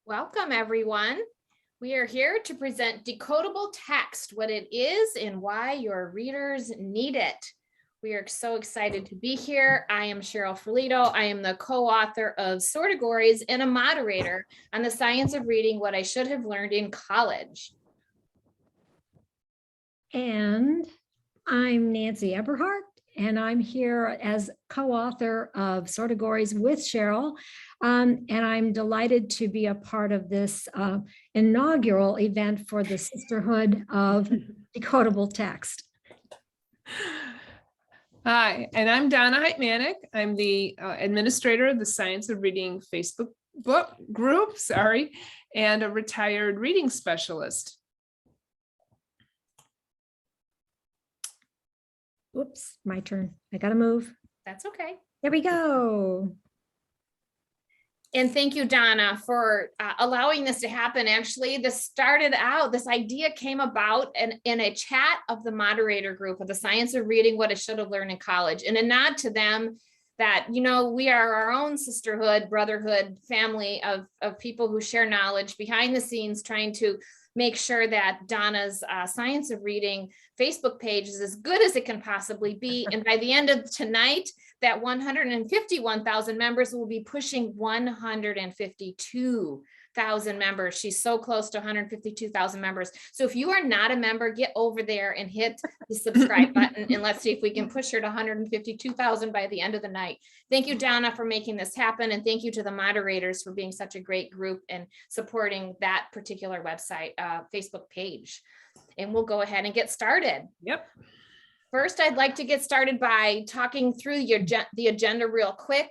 Welcome, everyone. We are here to present Decodable Text, what it is and why your readers need it. We are so excited to be here. I am Cheryl Ferlito. I am the co-author of Sortegories and a moderator on the science of reading what I should have learned in college. And I'm Nancy Eberhardt, and I'm here as co-author of Sortigories with Cheryl. And I'm delighted to be a part of this inaugural event for the Sisterhood of Decodable Text. Hi, and I'm Donna Heitmanek. I'm the administrator of the Science of Reading Facebook book group, and a retired reading specialist. Oops, my turn. I gotta move. That's okay. There we go. And thank you, Donna, for allowing this to happen. Actually, this idea came about in a chat of the moderator group of the Science of Reading What I Should Have Learned in College, and a nod to them that, you know, we are our own sisterhood, brotherhood, family of people who share knowledge behind the scenes, trying to make sure that Donna's Science of Reading Facebook page is as good as it can possibly be. And by the end of tonight, that 151,000 members will be pushing 152,000 members. She's so close to 152,000 members. So if you are not a member, get over there and hit the subscribe button, and let's see if we can push her to 152,000 by the end of the night. Thank you, Donna, for making this happen. And thank you to the moderators for being such a great group and supporting that particular website, Facebook page. And we'll go ahead and get started. Yep. First, I'd like to get started by talking through the agenda real quick.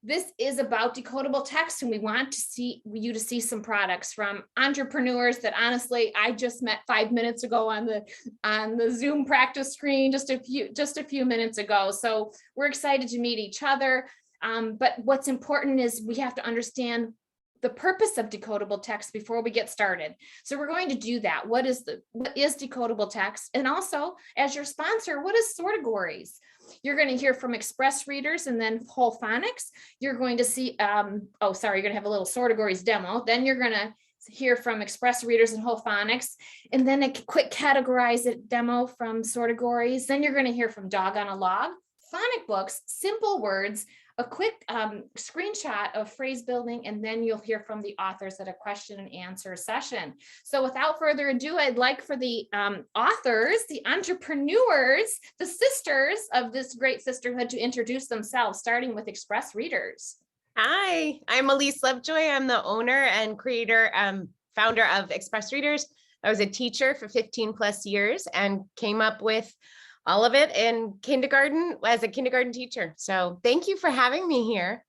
This is about decodable text, and we want to see you to see some products from entrepreneurs that honestly I just met 5 minutes ago on the Zoom practice screen just a few minutes ago. So we're excited to meet each other. But what's important is we have to understand the purpose of decodable text before we get started. So we're going to do that. What is decodable text? And also, as your sponsor, what is Sortegories? You're going to hear from Express readers and then whole Phonics. You're going to see, you're going to have a little Sortegories demo. Then you're going to hear from Express readers and whole Phonics, and then a quick categorize it demo from Sortigories. Then you're going to hear from Dog on a Log, Phonic books, simple words, a quick screenshot of phrase building, and then you'll hear from the authors at a question and answer session. So without further ado, I'd like for the authors, the entrepreneurs, the sisters of this great sisterhood to introduce themselves, starting with Express readers. Hi, I'm Elise Lovejoy. I'm the owner and creator, founder of Express Readers. I was a teacher for 15 plus years and came up with all of it in kindergarten as a kindergarten teacher. So thank you for having me here.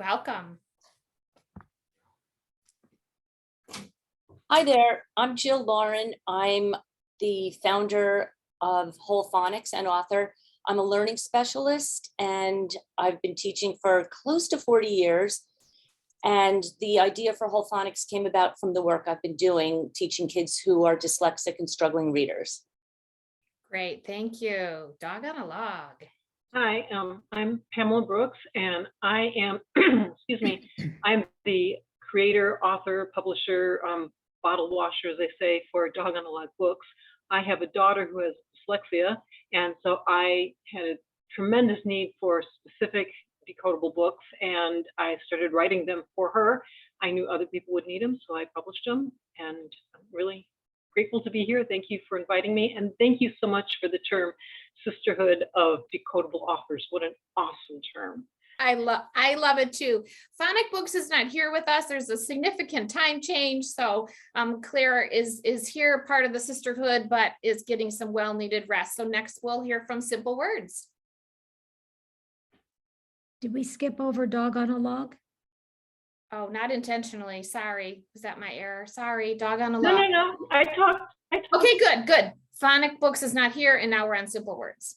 Welcome. Hi there, I'm Jill Lauren. I'm the founder of Whole Phonics and author. I'm a learning specialist and I've been teaching for close to 40 years. And the idea for Whole Phonics came about from the work I've been doing, teaching kids who are dyslexic and struggling readers. Great, thank you. Dog on a Log. Hi, I'm Pamela Brooks, and I am, excuse me, I'm the creator, author, publisher, bottle washer, as they say, for Dog on a Log books. I have a daughter who has dyslexia, and so I had a tremendous need for specific decodable books, and I started writing them for her. I knew other people would need them, so I published them, and I'm really grateful to be here. Thank you for inviting me, and thank you so much for the term Sisterhood of Decodable Authors. What an awesome term. I love it too. Phonic Books is not here with us. There's a significant time change. So Claire is here, part of the sisterhood, but is getting some well-needed rest. So next we'll hear from Simple Words. Did we skip over Dog on a Log? Oh, not intentionally. Sorry. Was that my error? Sorry. Dog on a Log. No. I talked. Okay, good. Phonic Books is not here, and now we're on Simple Words.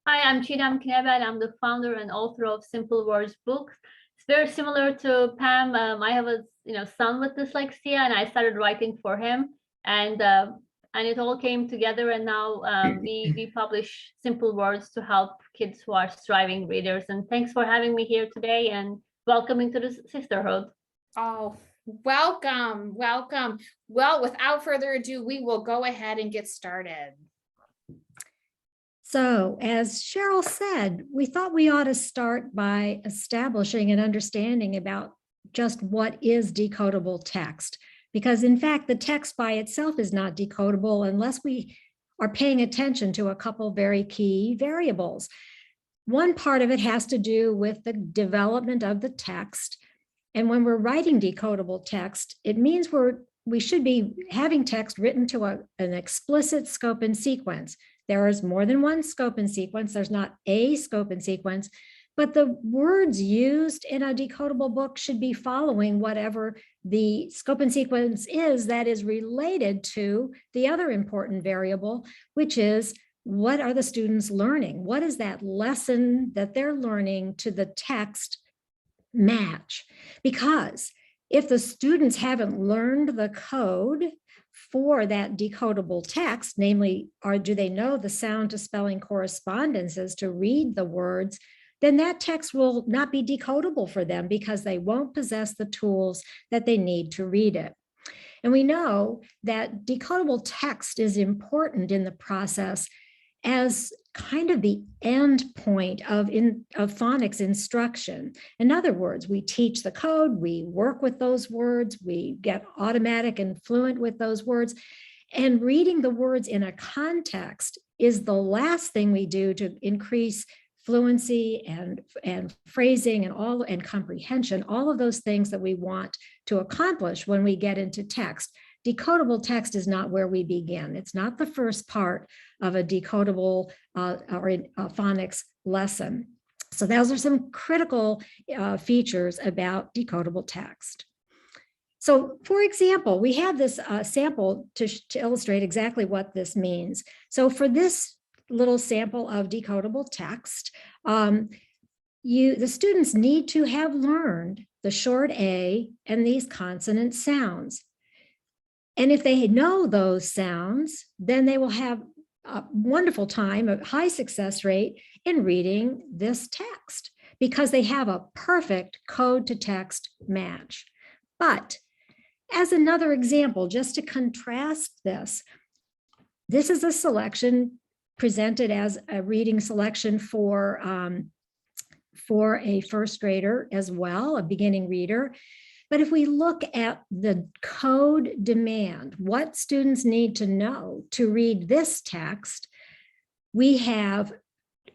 Hi, I'm Chidam Knebel. I'm the founder and author of Simple Words books. It's very similar to Pam. I have a son with dyslexia, and I started writing for him. And and it all came together, and now we publish simple words to help kids who are striving readers. And thanks for having me here today and welcoming to the sisterhood. Oh, welcome, welcome. Well, without further ado, we will go ahead and get started. So, as Cheryl said, we thought we ought to start by establishing an understanding about just what is decodable text. Because in fact, the text by itself is not decodable unless we are paying attention to a couple very key variables. One part of it has to do with the development of the text. And when we're writing decodable text, it means we should be having text written to an explicit scope and sequence. There is more than one scope and sequence. There's not a scope and sequence, but the words used in a decodable book should be following whatever the scope and sequence is that is related to the other important variable, which is what are the students learning? What is that lesson that they're learning to the text match? Because if the students haven't learned the code for that decodable text, namely, do they know the sound to spelling correspondences to read the words, then that text will not be decodable for them because they won't possess the tools that they need to read it. And we know that decodable text is important in the process as kind of the end point of phonics instruction. In other words, we teach the code, we work with those words, we get automatic and fluent with those words, and reading the words in a context is the last thing we do to increase fluency and phrasing and comprehension, all of those things that we want to accomplish when we get into text. Decodable text is not where we begin. It's not the first part of a decodable or a phonics lesson. So those are some critical features about decodable text. So for example, we have this sample to illustrate exactly what this means. So for this little sample of decodable text, the students need to have learned the short A and these consonant sounds. And if they know those sounds, then they will have a wonderful time, a high success rate in reading this text because they have a perfect code to text match. But as another example, just to contrast this is a selection presented as a reading selection for a first grader as well, a beginning reader. But if we look at the code demand, what students need to know to read this text, we have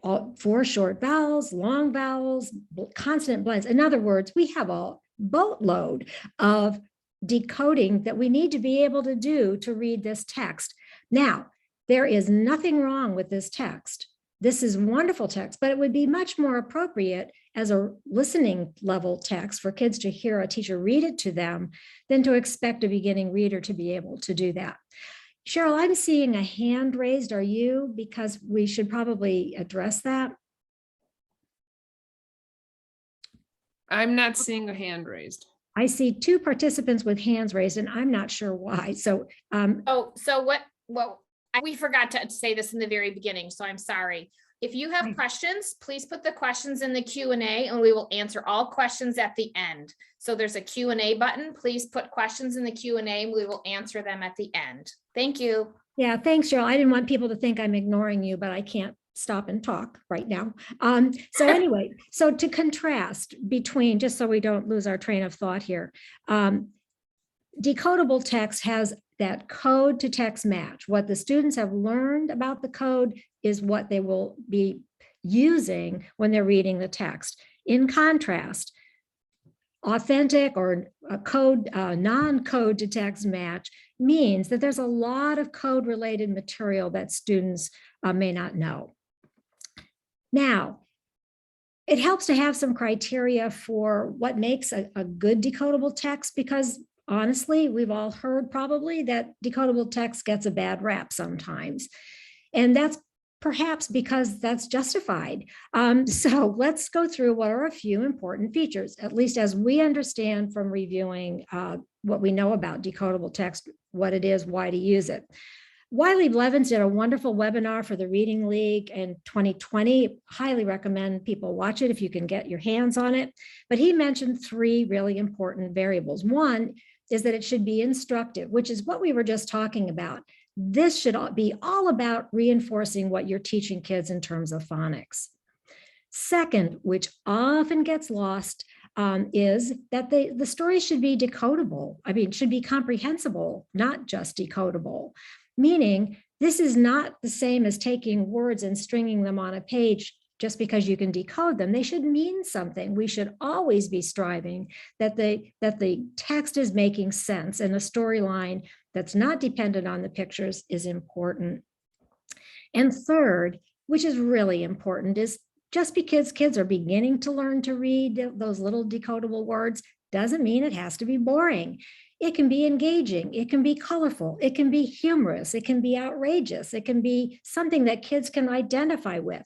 4 short vowels, long vowels, consonant blends. In other words, we have a boatload of decoding that we need to be able to do to read this text. Now, there is nothing wrong with this text. This is wonderful text, but it would be much more appropriate as a listening level text for kids to hear a teacher read it to them than to expect a beginning reader to be able to do that. Cheryl, I'm seeing a hand raised. Are you? Because we should probably address that. I'm not seeing a hand raised. I see 2 participants with hands raised, and I'm not sure why. So, we forgot to say this in the very beginning, so I'm sorry. If you have questions, please put the questions in the Q&A and we will answer all questions at the end. So there's a Q&A button. Please put questions in the Q&A and we will answer them at the end. Thank you. Yeah, thanks, Cheryl. I didn't want people to think I'm ignoring you, but I can't stop and talk right now. So anyway, so to contrast between, just so we don't lose our train of thought here, decodable text has that code to text match. What the students have learned about the code is what they will be using when they're reading the text. In contrast, authentic or a code, non-code to text match means that there's a lot of code related material that students may not know. Now, it helps to have some criteria for what makes a good decodable text, because honestly, we've all heard probably that decodable text gets a bad rap sometimes. And that's perhaps because that's justified. So let's go through what are a few important features, at least as we understand from reviewing what we know about decodable text, what it is, why to use it. Wiley Blevins did a wonderful webinar for the Reading League in 2020. Highly recommend people watch it if you can get your hands on it. But he mentioned 3 really important variables. One is that it should be instructive, which is what we were just talking about. This should be all about reinforcing what you're teaching kids in terms of phonics. Second, which often gets lost, is that the story should be decodable. I mean, should be comprehensible, not just decodable. Meaning, this is not the same as taking words and stringing them on a page just because you can decode them. They should mean something. We should always be striving that the text is making sense, and a storyline that's not dependent on the pictures is important. And third, which is really important, is just because kids are beginning to learn to read those little decodable words doesn't mean it has to be boring. It can be engaging, it can be colorful, it can be humorous, it can be outrageous, it can be something that kids can identify with.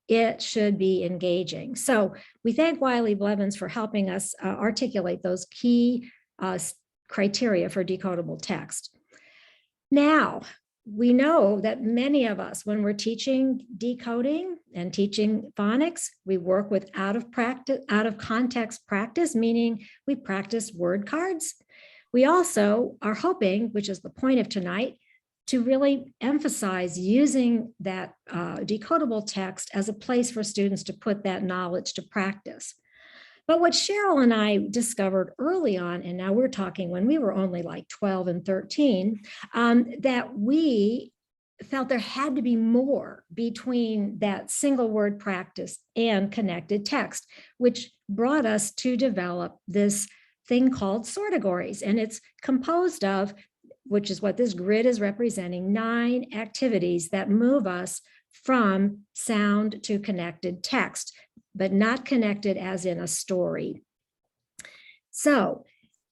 It should be engaging. So we thank Wiley Blevins for helping us articulate those key criteria for decodable text. Now, we know that many of us, when we're teaching decoding and teaching phonics, we work with out of context practice, meaning we practice word cards. We also are hoping, which is the point of tonight, to really emphasize using that decodable text as a place for students to put that knowledge to practice. But what Cheryl and I discovered early on, and now we're talking when we were only like 12 and 13, that we felt there had to be more between that single word practice and connected text, which brought us to develop this thing called Sortegories. And it's composed of, which is what this grid is representing, 9 activities that move us from sound to connected text, but not connected as in a story. So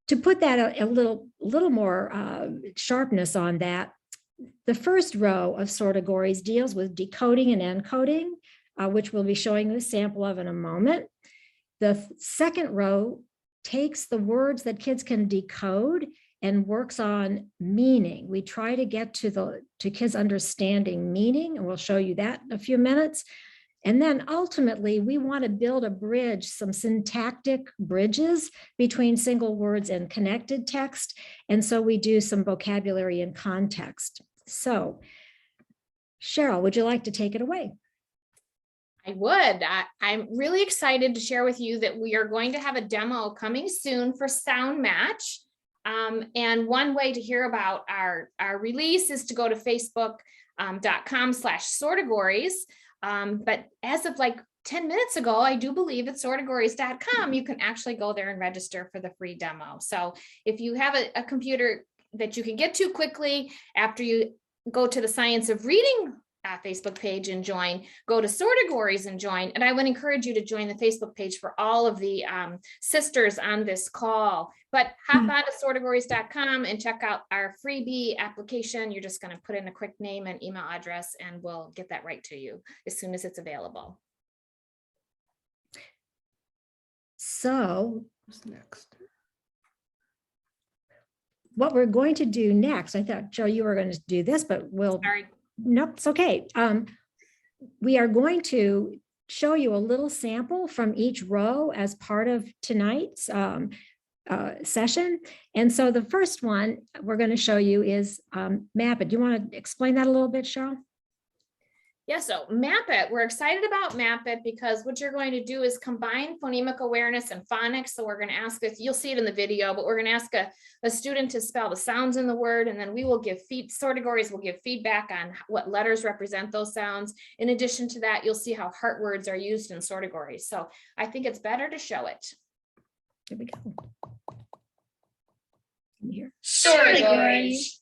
to put that a little more sharpness on that, the first row of Sortigories deals with decoding and encoding, which we'll be showing you a sample of in a moment. The second row takes the words that kids can decode and works on meaning. We try to get to kids understanding meaning, and we'll show you that in a few minutes. And then ultimately, we want to build a bridge, some syntactic bridges between single words and connected text. And so we do some vocabulary and context. So Cheryl, would you like to take it away? I would. I'm really excited to share with you that we are going to have a demo coming soon for Sound Match. And one way to hear about our release is to go to facebook.com/Sortigories. But as of like 10 minutes ago, I do believe at sortigories.com, you can actually go there and register for the free demo. So if you have a computer that you can get to quickly after you go to the Science of Reading Facebook page and join, go to Sortigories and join. And I would encourage you to join the Facebook page for all of the sisters on this call. But hop on to sortigories.com and check out our freebie application. You're just going to put in a quick name and email address, and we'll get that right to you as soon as it's available. So What's next? what we're going to do next, I thought, Joe, you were going to do this, but we'll... Sorry. Nope, it's okay. We are going to show you a little sample from each row as part of tonight's session. And so the first one we're going to show you is Mapit. Do you want to explain that a little bit, Cheryl? Yeah, so Mapit, we're excited about Mapit because what you're going to do is combine phonemic awareness and phonics. So we're going to ask this, you'll see it in the video, but we're going to ask a student to spell the sounds in the word, and then we will give Sortigories will give feedback on what letters represent those sounds. In addition to that, you'll see how heart words are used in Sortigories. So I think it's better to show it. Here we go. Here. Sortigories.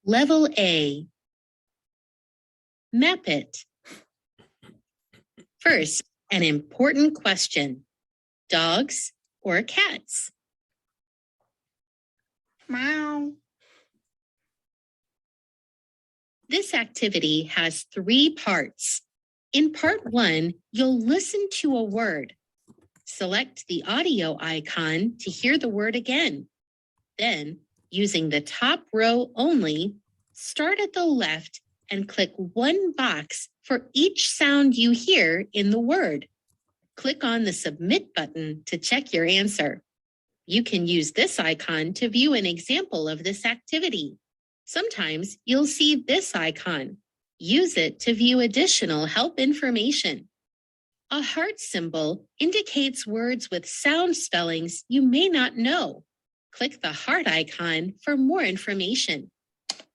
Level A. Mapit. First, an important question. Dogs or cats? Meow. This activity has 3 parts. In part 1, you'll listen to a word. Select the audio icon to hear the word again. Then, using the top row only, start at the left and click one box for each sound you hear in the word. Click on the Submit button to check your answer. You can use this icon to view an example of this activity. Sometimes you'll see this icon. Use it to view additional help information. A heart symbol indicates words with sound spellings you may not know. Click the heart icon for more information.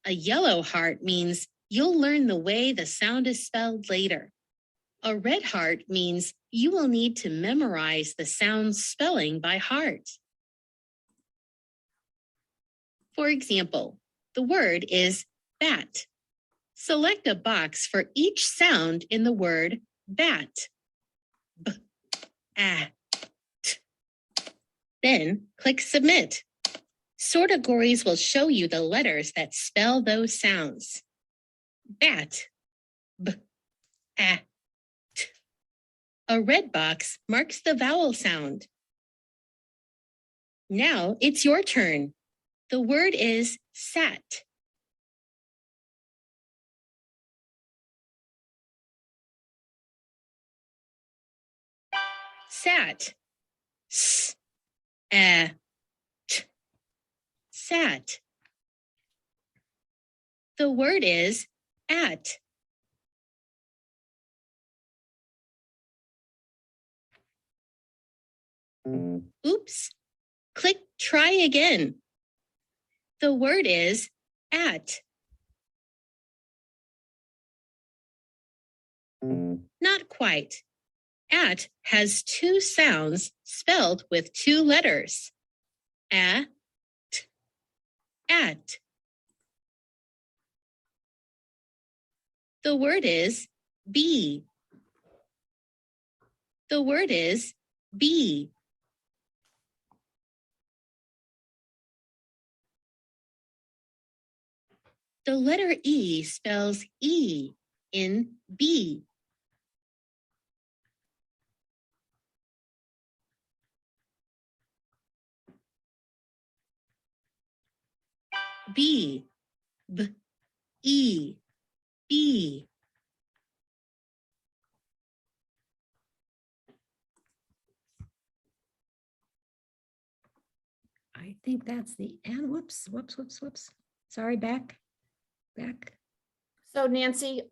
A yellow heart means you'll learn the way the sound is spelled later. A red heart means you will need to memorize the sound's spelling by heart. For example, the word is bat. Select a box for each sound in the word bat. B, a, t. Then click Submit. Sortigories will show you the letters that spell those sounds. Bat, b, a, t. A red box marks the vowel sound. Now it's your turn. The word is sat. Sat. S, a, t. Sat. The word is at. Oops. Click try again. The word is at. Not quite. At has two sounds spelled with two letters. A, t, at. The word is be. The word is be. The letter E spells E in be. B, b, e, be. I think that's the end. Whoops. Sorry, back. So Nancy,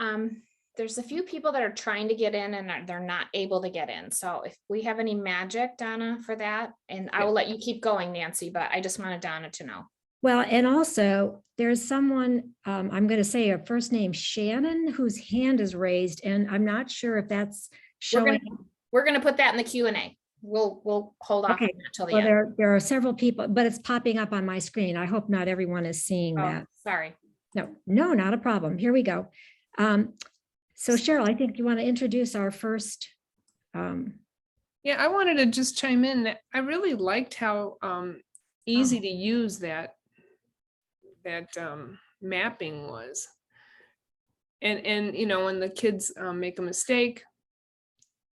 there's a few people that are trying to get in and they're not able to get in. So if we have any magic, Donna, for that, and I will let you keep going, Nancy, but I just wanted Donna to know. Well, and also there's someone, I'm going to say her first name, Shannon, whose hand is raised, and I'm not sure if that's showing. We're gonna put that in the Q&A. We'll hold off Okay. until the Well, end. there are several people, but it's popping up on my screen. I hope not everyone is seeing Oh, that. sorry. No, not a problem. Here we go. So Cheryl, I think you want to introduce our first. Yeah, I wanted to just chime in. I really liked how easy to use that mapping was. And you know, when the kids make a mistake,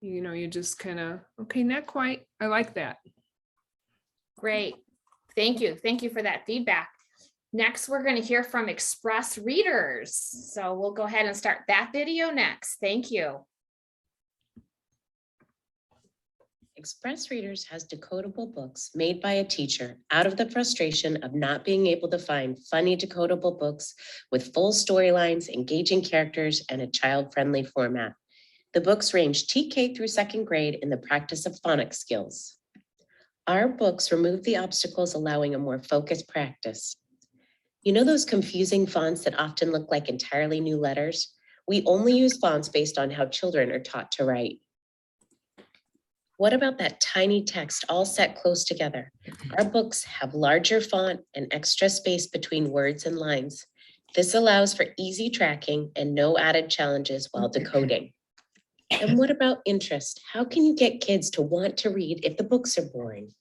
you know, you just kind of, okay, not quite. I like that. Great. Thank you. Thank you for that feedback. Next, we're going to hear from Express Readers. So we'll go ahead and start that video next. Thank you. Express Readers has decodable books made by a teacher out of the frustration of not being able to find funny decodable books with full storylines, engaging characters, and a child-friendly format. The books range TK through second grade in the practice of phonics skills. Our books remove the obstacles, allowing a more focused practice. You know those confusing fonts that often look like entirely new letters? We only use fonts based on how children are taught to write. What about that tiny text all set close together? Our books have larger font and extra space between words and lines. This allows for easy tracking and no added challenges while decoding. And what about interest? How can you get kids to want to read if the books are boring?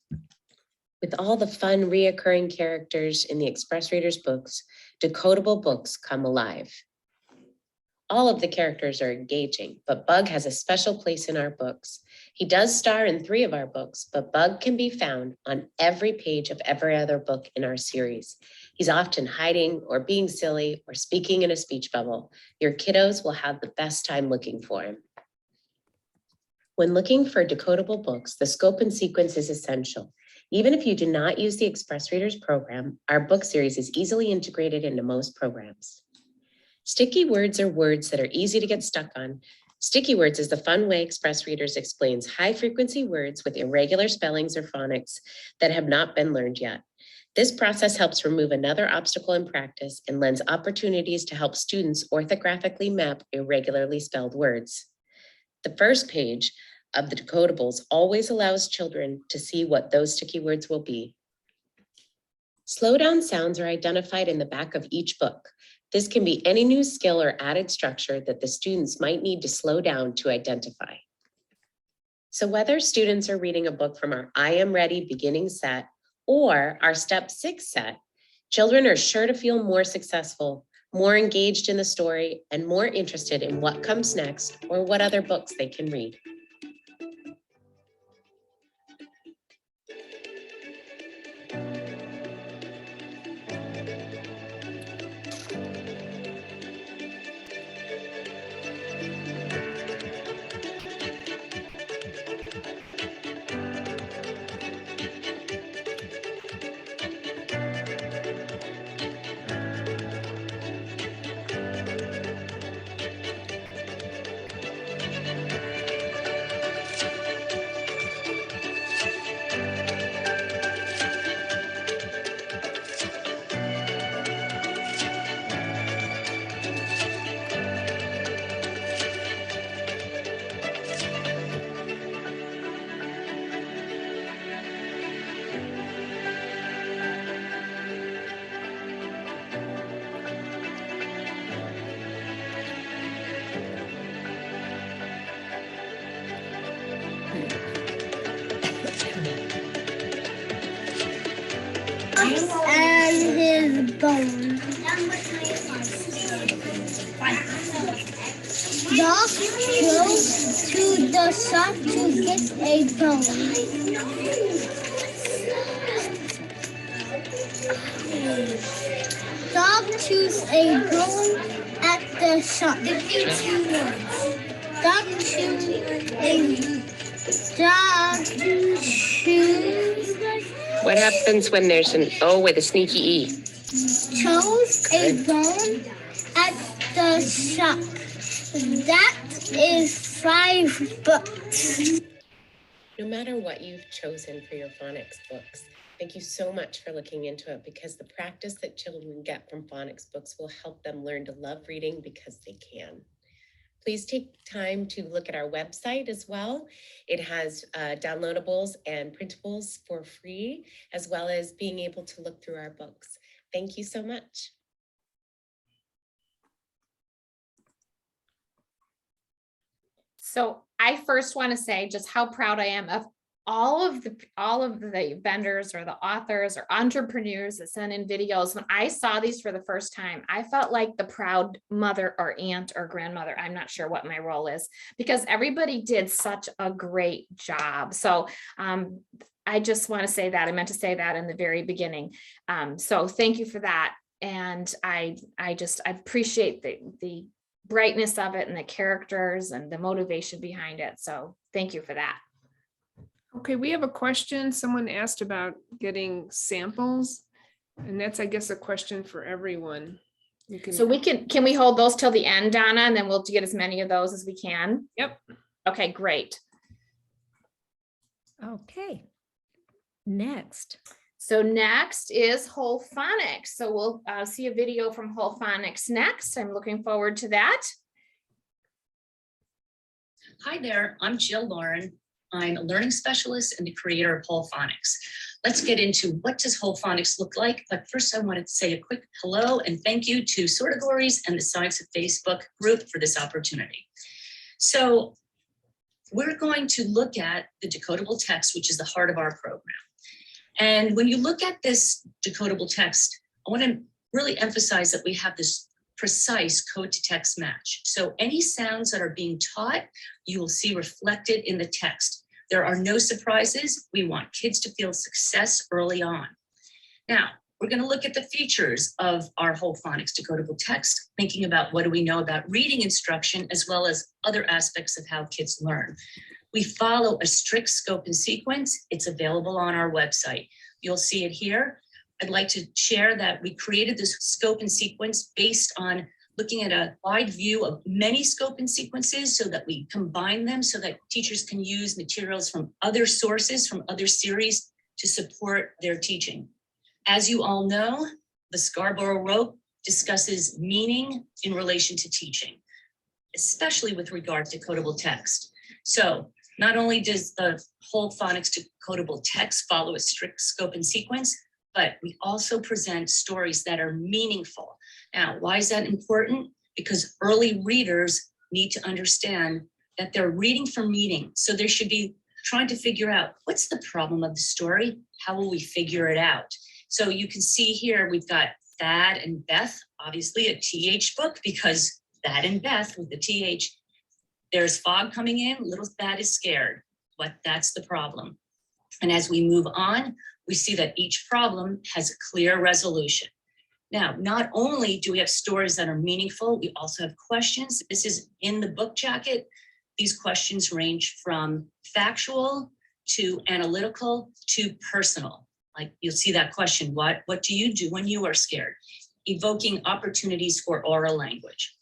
With all the fun reoccurring characters in the Express Readers books, decodable books come alive. All of the characters are engaging, but Bug has a special place in our books. He does star in 3 of our books, but Bug can be found on every page of every other book in our series. He's often hiding or being silly or speaking in a speech bubble. Your kiddos will have the best time looking for him. When looking for decodable books, the scope and sequence is essential. Even if you do not use the Express Readers program, our book series is easily integrated into most programs. Sticky words are words that are easy to get stuck on. Sticky words is the fun way Express Readers explains high-frequency words with irregular spellings or phonics that have not been learned yet. This process helps remove another obstacle in practice and lends opportunities to help students orthographically map irregularly spelled words. The first page of the decodables always allows children to see what those sticky words will be. Slowdown sounds are identified in the back of each book. This can be any new skill or added structure that the students might need to slow down to identify. So whether students are reading a book from our I Am Ready beginning set or our Step 6 set, children are sure to feel more successful, more engaged in the story, and more interested in what comes next or what other books they can read. And his bone. Dog goes to the shop to get a bone. Dog choose a bone at the shop. Dog choose a dog choose. What happens when there's an O with a sneaky E? Chose a bone at the shop. That is 5 books. No matter what you've chosen for your phonics books, thank you so much for looking into it, because the practice that children get from phonics books will help them learn to love reading because they can. Please take time to look at our website as well. It has downloadables and printables for free, as well as being able to look through our books. Thank you so much. So I first want to say just how proud I am of all of the vendors or the authors or entrepreneurs that send in videos. When I saw these for the first time, I felt like the proud mother or aunt or grandmother. I'm not sure what my role is, because everybody did such a great job. So I just want to say that. I meant to say that in the very beginning. So thank you for that. And I appreciate the brightness of it and the characters and the motivation behind it. So thank you for that. Okay, we have a question. Someone asked about getting samples, and that's, I guess, a question for everyone. You can. So can we hold those till the end, Donna, and then we'll get as many of those as we can? Yep. Okay, great. Okay. Next. So next is Whole Phonics. So we'll see a video from Whole Phonics next. I'm looking forward to that. Hi there, I'm Jill Lauren. I'm a learning specialist and the creator of Whole Phonics. Let's get into what does Whole Phonics look like. But first I wanted to say a quick hello and thank you to Sortigories and the Science of Facebook group for this opportunity. So we're going to look at the decodable text, which is the heart of our program. And when you look at this decodable text, I want to really emphasize that we have this precise code to text match. So any sounds that are being taught, you will see reflected in the text. There are no surprises. We want kids to feel success early on. Now, we're going to look at the features of our whole phonics decodable text, thinking about what do we know about reading instruction, as well as other aspects of how kids learn. We follow a strict scope and sequence. It's available on our website. You'll see it here. I'd like to share that we created this scope and sequence based on looking at a wide view of many scope and sequences so that we combine them so that teachers can use materials from other sources, from other series to support their teaching. As you all know, the Scarborough Rope discusses meaning in relation to teaching, especially with regard to decodable text. So not only does the whole phonics decodable text follow a strict scope and sequence, but we also present stories that are meaningful. Now, why is that important? Because early readers need to understand that they're reading for meaning. So they should be trying to figure out what's the problem of the story? How will we figure it out? So you can see here, we've got Thad and Beth, obviously a TH book because Thad and Beth with the TH. There's fog coming in, little Thad is scared, but that's the problem. And as we move on, we see that each problem has a clear resolution. Now, not only do we have stories that are meaningful, we also have questions. This is in the book jacket. These questions range from factual to analytical to personal. Like you'll see that question, what do you do when you are scared? Evoking opportunities for oral language.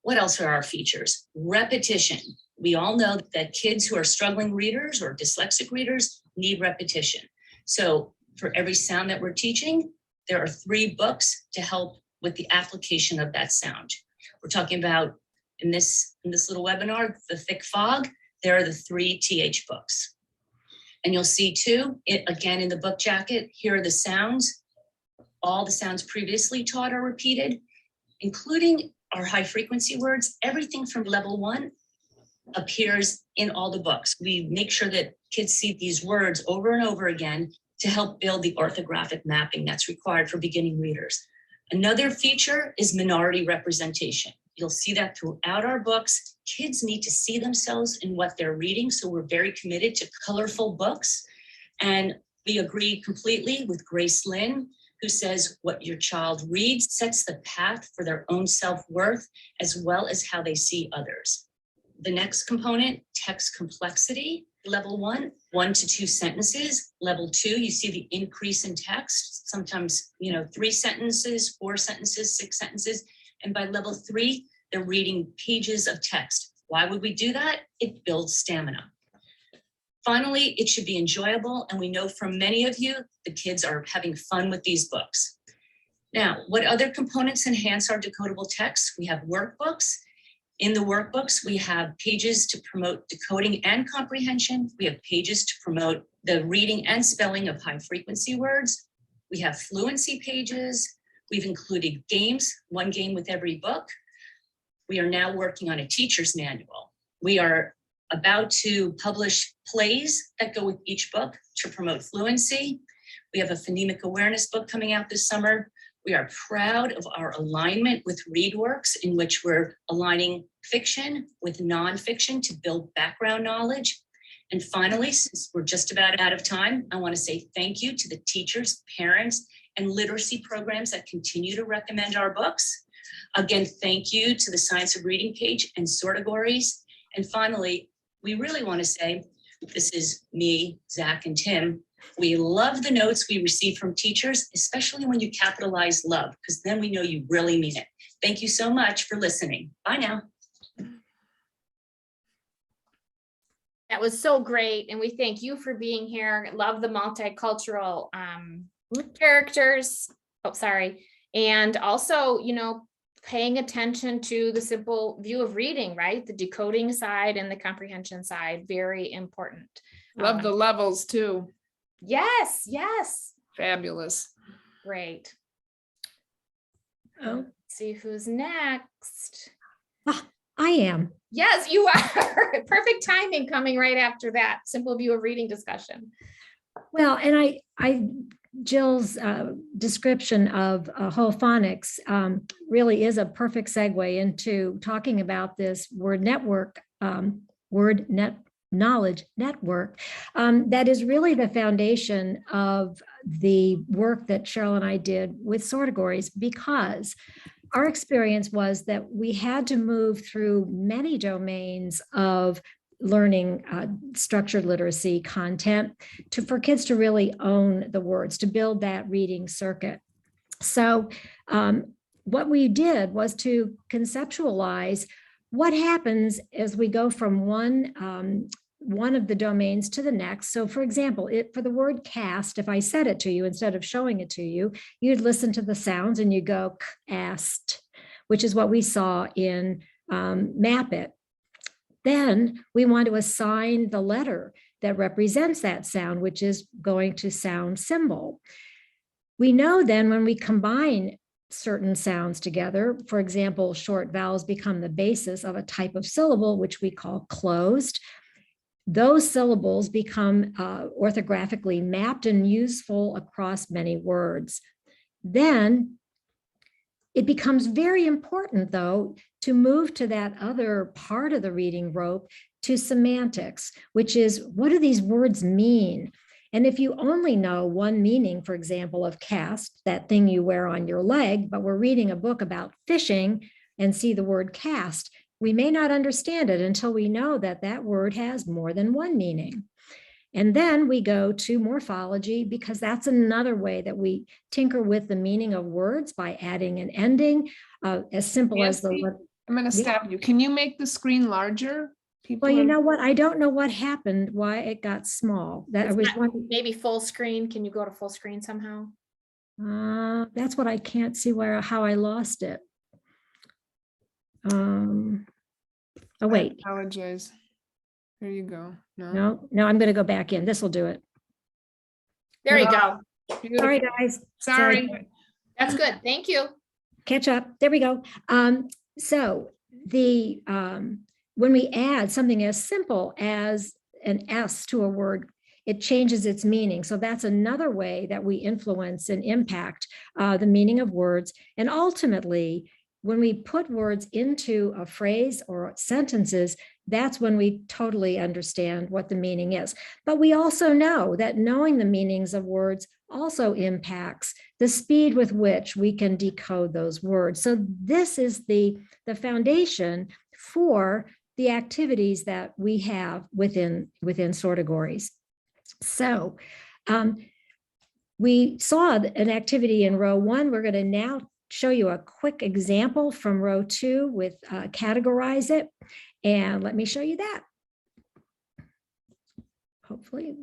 What else are our features? Repetition. We all know that kids who are struggling readers or dyslexic readers need repetition. So for every sound that we're teaching, there are 3 books to help with the application of that sound. We're talking about in this little webinar, the thick fog, there are the 3 TH books. And you'll see too, again in the book jacket, here are the sounds. All the sounds previously taught are repeated, including our high frequency words. Everything from level 1 appears in all the books. We make sure that kids see these words over and over again to help build the orthographic mapping that's required for beginning readers. Another feature is minority representation. You'll see that throughout our books. Kids need to see themselves in what they're reading, so we're very committed to colorful books. And we agree completely with Grace Lynn, who says what your child reads sets the path for their own self-worth, as well as how they see others. The next component, text complexity. Level 1, 1 to 2 sentences. Level 2, you see the increase in text. Sometimes, 3 sentences, 4 sentences, 6 sentences. And by level 3, they're reading pages of text. Why would we do that? It builds stamina. Finally, it should be enjoyable. And we know from many of you, the kids are having fun with these books. Now, what other components enhance our decodable text? We have workbooks. In the workbooks, we have pages to promote decoding and comprehension. We have pages to promote the reading and spelling of high frequency words. We have fluency pages. We've included games, 1 game with every book. We are now working on a teacher's manual. We are about to publish plays that go with each book to promote fluency. We have a phonemic awareness book coming out this summer. We are proud of our alignment with ReadWorks, in which we're aligning fiction with nonfiction to build background knowledge. And finally, since we're just about out of time, I want to say thank you to the teachers, parents, and literacy programs that continue to recommend our books. Again, thank you to the Science of Reading page and Sortegories. And finally, we really want to say, this is me, Zach, and Tim. We love the notes we receive from teachers, especially when you capitalize love, because then we know you really mean it. Thank you so much for listening. Bye now. That was so great. And we thank you for being here. Love the multicultural characters. Oh, sorry. And also, paying attention to the simple view of reading, right? The decoding side and the comprehension side, very important. Love the levels too. Yes, yes. Fabulous. Great. Oh, Let's see who's next. I am. Yes, you are. Perfect timing coming right after that simple view of reading discussion. Well, and I Jill's description of whole phonics really is a perfect segue into talking about this word network, knowledge network that is really the foundation of the work that Cheryl and I did with Sortegories, because our experience was that we had to move through many domains of learning structured literacy content for kids to really own the words, to build that reading circuit. So what we did was to conceptualize what happens as we go from one of the domains to the next. So for example, for the word cast, if I said it to you instead of showing it to you, you'd listen to the sounds and you go cast, which is what we saw in Mapit. Then we want to assign the letter that represents that sound, which is going to sound symbol. We know then when we combine certain sounds together, for example, short vowels become the basis of a type of syllable, which we call closed. Those syllables become orthographically mapped and useful across many words. Then it becomes very important, though, to move to that other part of the reading rope, to semantics, which is, what do these words mean? And if you only know one meaning, for example, of cast, that thing you wear on your leg, but we're reading a book about fishing and see the word cast, we may not understand it until we know that that word has more than one meaning. And then we go to morphology, because that's another way that we tinker with the meaning of words by adding an ending, as simple Nancy, as I'm going to stop you. Can you make the screen larger? People well, you know what? I don't know what happened, why it got small. That I was wondering. Maybe full screen. Can you go to full screen somehow? That's what I can't see how I lost it. Oh, wait. I apologize. There you go. No, I'm going to go back in. This will do it. There you go. Beautiful. Sorry, guys. Sorry. That's good. Thank you. Catch up. There we go. So the when we add something as simple as an S to a word, it changes its meaning. So that's another way that we influence and impact the meaning of words. And ultimately, when we put words into a phrase or sentences, that's when we totally understand what the meaning is. But we also know that knowing the meanings of words also impacts the speed with which we can decode those words. So this is the foundation for the activities that we have within Sortigories. So we saw an activity in row 1. We're going to now show you a quick example from row 2 with categorize it. And let me show you that. Hopefully.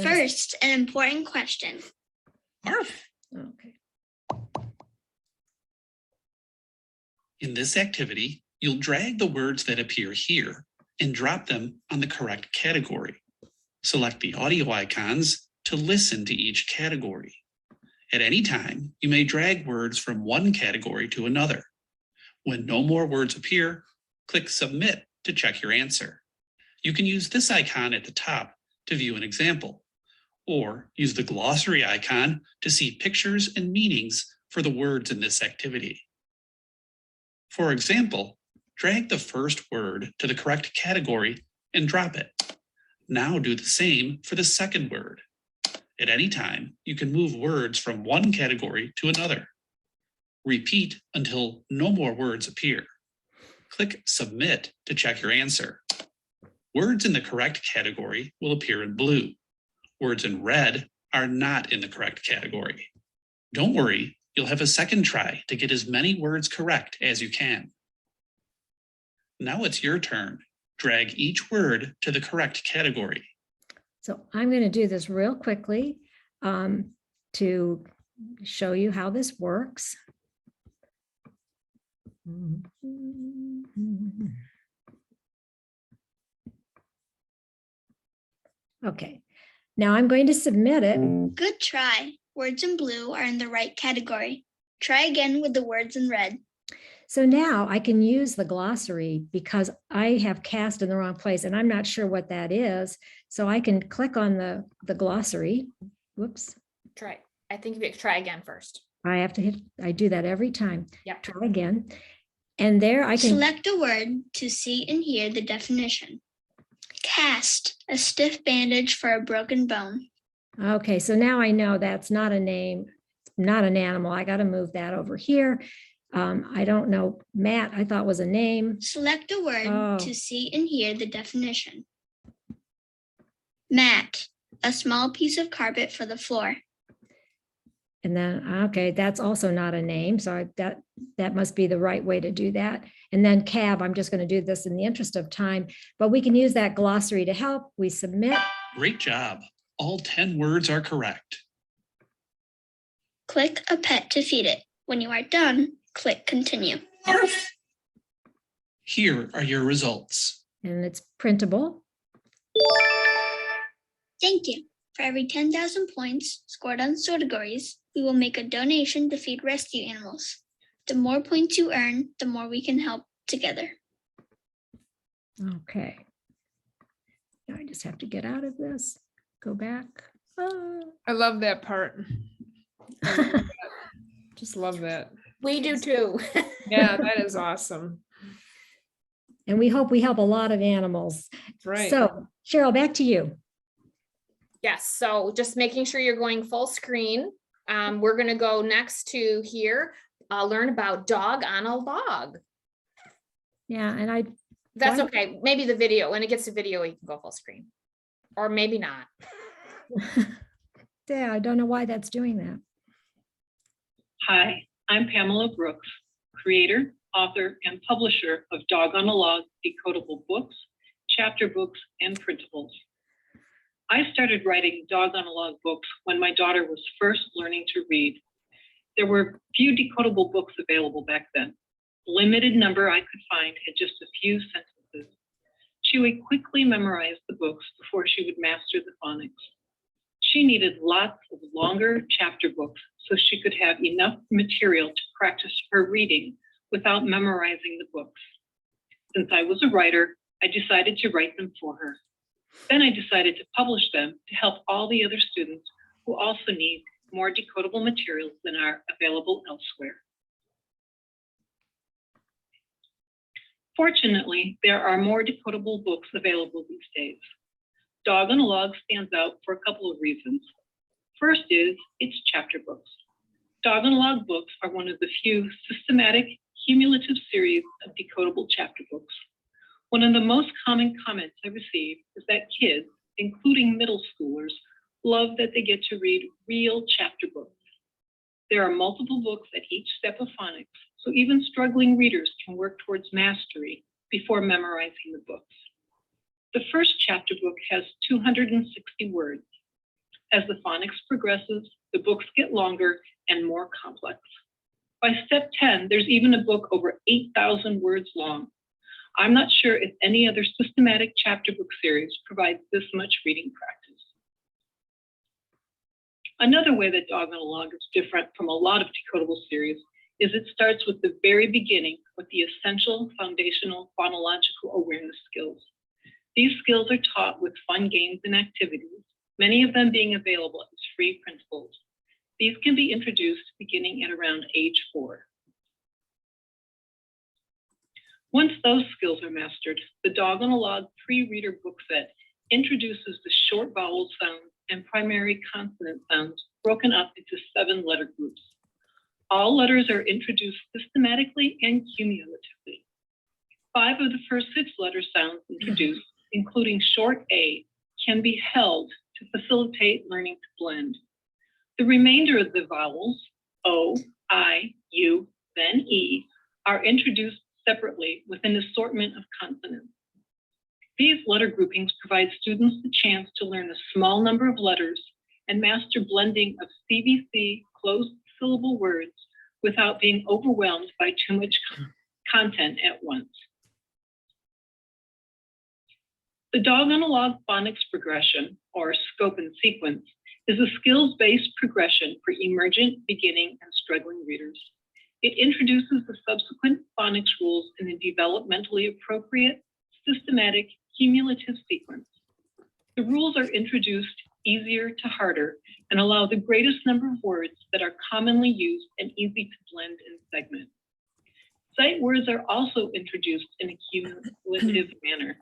First, an important question. Okay. In this activity, you'll drag the words that appear here and drop them on the correct category. Select the audio icons to listen to each category. At any time, you may drag words from one category to another. When no more words appear, click Submit to check your answer. You can use this icon at the top to view an example, or use the glossary icon to see pictures and meanings for the words in this activity. For example, drag the first word to the correct category and drop it. Now do the same for the second word. At any time, you can move words from one category to another. Repeat until no more words appear. Click Submit to check your answer. Words in the correct category will appear in blue. Words in red are not in the correct category. Don't worry, you'll have a second try to get as many words correct as you can. Now it's your turn. Drag each word to the correct category. So I'm going to do this real quickly to show you how this works. Okay, now I'm going to submit it. Good try. Words in blue are in the right category. Try again with the words in red. So now I can use the glossary because I have cast in the wrong place and I'm not sure what that is. So I can click on the glossary. Whoops. Try. I think you try again first. I have to hit, I do that every time. Yep. Try again. And there I can Select a word to see and hear the definition. Cast, a stiff bandage for a broken bone. Okay, so now I know that's not a name, not an animal. I got to move that over here. I don't know. Matt, I thought was a name. Select a word Oh. to see and hear the definition. Mat, a small piece of carpet for the floor. And then, okay, that's also not a name. So that must be the right way to do that. And then cab, I'm just going to do this in the interest of time, but we can use that glossary to help. We submit. Great job. All 10 words are correct. Click a pet to feed it. When you are done, click continue. Here are your results. And it's printable. Thank you. For every 10,000 points scored on Sortegories, we will make a donation to feed rescue animals. The more points you earn, the more we can help together. Okay. Now I just have to get out of this, go back. Oh. I love that part. I love that. Just love that. We do too. Yeah, that is awesome. And we hope we help a lot of animals. Right. So Cheryl, back to you. Yes, so just making sure you're going full screen. We're gonna go next to here, learn about dog on a log. Yeah, and That's Why- okay, maybe the video, when it gets to video, you can go full screen. Or maybe not. yeah, I don't know why that's doing that. Hi, I'm Pamela Brooks, creator, author, and publisher of Dog on a Log decodable books, chapter books, and printables. I started writing Dog on a Log books when my daughter was first learning to read. There were few decodable books available back then. The limited number I could find had just a few sentences. She would quickly memorize the books before she would master the phonics. She needed lots of longer chapter books so she could have enough material to practice her reading without memorizing the books. Since I was a writer, I decided to write them for her. Then I decided to publish them to help all the other students who also need more decodable materials than are available elsewhere. Fortunately, there are more decodable books available these days. Dog on a Log stands out for a couple of reasons. First is its chapter books. Dog on a Log books are one of the few systematic, cumulative series of decodable chapter books. One of the most common comments I receive is that kids, including middle schoolers, love that they get to read real chapter books. There are multiple books at each step of phonics, so even struggling readers can work towards mastery before memorizing the books. The first chapter book has 260 words. As the phonics progresses, the books get longer and more complex. By step 10, there's even a book over 8,000 words long. I'm not sure if any other systematic chapter book series provides this much reading practice. Another way that Dog on a Log is different from a lot of decodable series is it starts with the very beginning with the essential foundational phonological awareness skills. These skills are taught with fun games and activities, many of them being available as free printables. These can be introduced beginning at around age 4. Once those skills are mastered, the Dog on a Log pre-reader book set introduces the short vowel sounds and primary consonant sounds broken up into 7 letter groups. All letters are introduced systematically and cumulatively. 5 of the first 6 letter sounds introduced, including short A, can be held to facilitate learning to blend. The remainder of the vowels, O, I, U, then E, are introduced separately with an assortment of consonants. These letter groupings provide students the chance to learn a small number of letters and master blending of CVC closed syllable words without being overwhelmed by too much content at once. The Dog on a Log phonics progression, or scope and sequence, is a skills-based progression for emergent, beginning, and struggling readers. It introduces the subsequent phonics rules in a developmentally appropriate, systematic, cumulative sequence. The rules are introduced easier to harder and allow the greatest number of words that are commonly used and easy to blend and segment. Sight words are also introduced in a cumulative manner.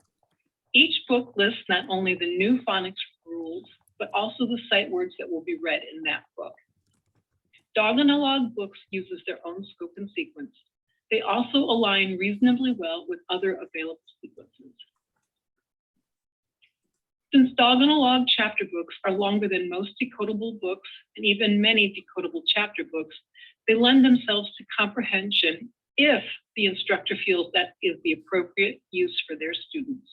Each book lists not only the new phonics rules, but also the sight words that will be read in that book. Dog on a Log Books uses their own scope and sequence. They also align reasonably well with other available sequences. Since Dog on a Log chapter books are longer than most decodable books and even many decodable chapter books, they lend themselves to comprehension if the instructor feels that is the appropriate use for their students.